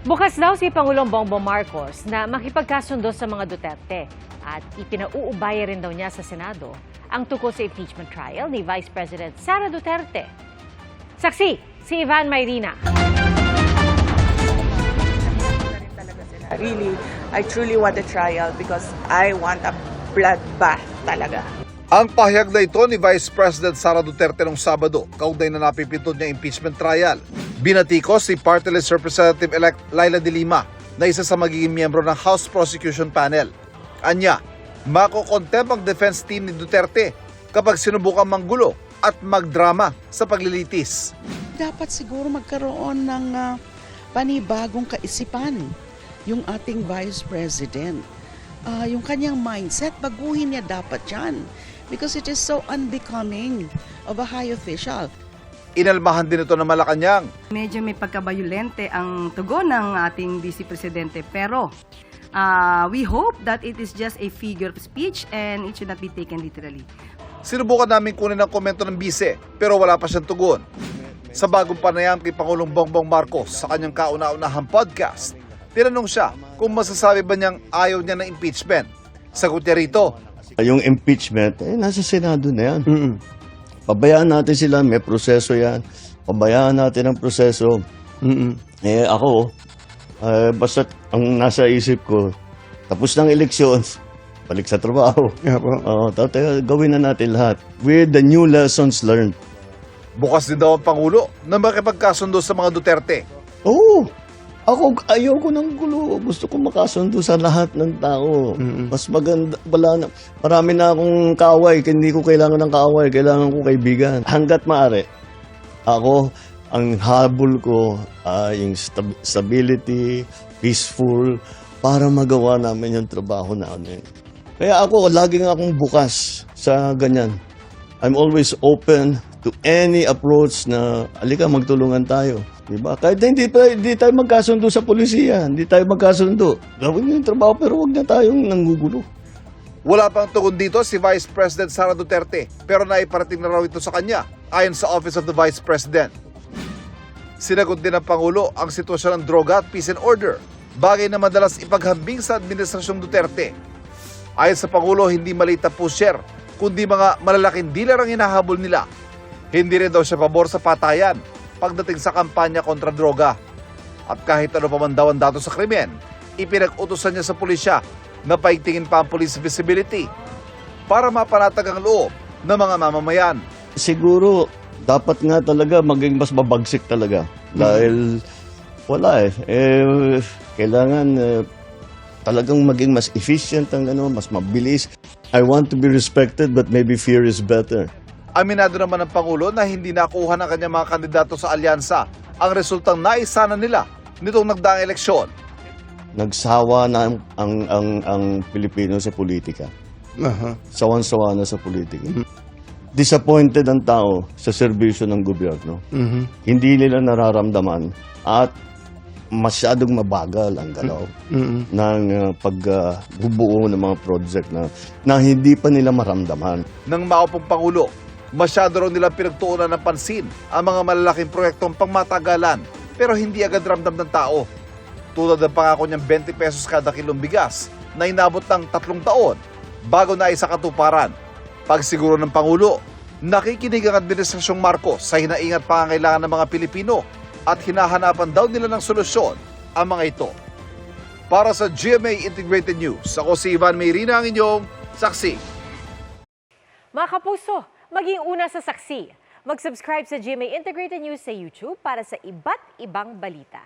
Bukas daw si Pangulong Bongbong Marcos na makipagkasundo sa mga Duterte at ipinauubaya rin daw niya sa Senado ang tungkol sa impeachment trial ni Vice President Sara Duterte. Saksi, si Ivan Mayrina. Really, I truly want a trial because I want a bloodbath talaga. Ang pahayag na ito ni Vice President Sara Duterte noong Sabado, kaugnay na napipindot niya impeachment trial. Binatikos si Party List Representative-elect Laila de Lima na isa sa magiging miyembro ng House Prosecution Panel. Anya, makokontempt ang defense team ni Duterte kapag sinubukan manggulo at magdrama sa paglilitis. Dapat siguro magkaroon ng panibagong kaisipan yung ating Vice President. Yung kanyang mindset, baguhin niya dapat yan. Because it is so unbecoming of a high official. Inalmahan din ito ng Malacanang. Medyo may pagkabayolente ang tugon ng ating Vice Presidente, pero we hope that it is just a figure of speech and it should not be taken literally. Sinubukan namin kunin ang komento ng bise pero wala pa siyang tugon. Sa bagong panayam kay Pangulong Bongbong Marcos sa kanyang kauna-unahang podcast, tinanong siya kung masasabi ba niyang ayaw niya ng impeachment. Sagot niya rito, yung impeachment, nasa Senado na yan. Pabayaan natin sila, may proseso yan. Pabayaan natin ang proseso. Ako, basta ang nasa isip ko, tapos ng eleksyon, balik sa trabaho. Gawin na natin lahat. With the new lessons learned. bukas din daw ang Pangulo na makipagkasundo sa mga Duterte. Oo. Ako, ayoko ng gulo. Gusto ko makasundo sa lahat ng tao. Mas maganda, marami na akong kaaway. Hindi ko kailangan ng kaaway. Kailangan ko kaibigan. Hanggat maaari, ako, ang habol ko ay yung stability, peaceful, para magawa namin yung trabaho namin. Kaya ako, laging akong bukas sa ganyan. I'm always open to any approach na, alika, magtulungan tayo. Diba? Kahit hindi tayo magkasundo sa polisiya, hindi tayo magkasundo. Gawin yung trabaho pero huwag na tayong nanggugulo. Wala pang tugon dito si Vice President Sara Duterte pero naiparating na raw ito sa kanya ayon sa Office of the Vice President. Sinagot din ng Pangulo ang sitwasyon ng droga at peace and order, bagay na madalas ipaghambing sa Administrasyong Duterte. Ayon sa Pangulo, hindi maliit na pusher, kundi mga malalaking dealer ang hinahabol nila. Hindi rin daw siya pabor sa patayan pagdating sa kampanya kontra droga. At kahit ano pa man daw ang dato sa krimen, ipinag-utusan niya sa pulisya na paigtingin pa ang police visibility para mapanatag ang loob ng mga mamamayan. Siguro, dapat nga talaga maging mas mabagsik talaga. Dahil wala kailangan talagang maging mas efficient ang mas mabilis. I want to be respected but maybe fear is better. Aminado naman ng Pangulo na hindi nakuha ng kanyang mga kandidato sa alyansa ang resultang naisana nila nitong nagdaang eleksyon. Nagsawa na ang Pilipino sa politika. Sawan-sawa na sa politika. Disappointed ang tao sa serbisyo ng gobyerno. Hindi nila nararamdaman at masyadong mabagal ang galaw ng pagbubuo ng mga project na hindi pa nila maramdaman. Nang maupong Pangulo, masyado raw nilang pinagtuunan ng pansin ang mga malalaking proyektong pangmatagalan pero hindi agad ramdam ng tao. Tulad ng pangako niyang 20 pesos kada kilong bigas na inabot ng 3 taon bago na isa katuparan. Pagsiguro ng Pangulo, nakikinig ang Administrasyong Marcos sa hinaingat pangangailangan ng mga Pilipino at hinahanapan daw nila ng solusyon ang mga ito. Para sa GMA Integrated News, ako si Ivan Mayrina, ang inyong saksi. Mga kapuso, maging una sa saksi. Mag-subscribe sa GMA Integrated News sa YouTube para sa iba't ibang balita.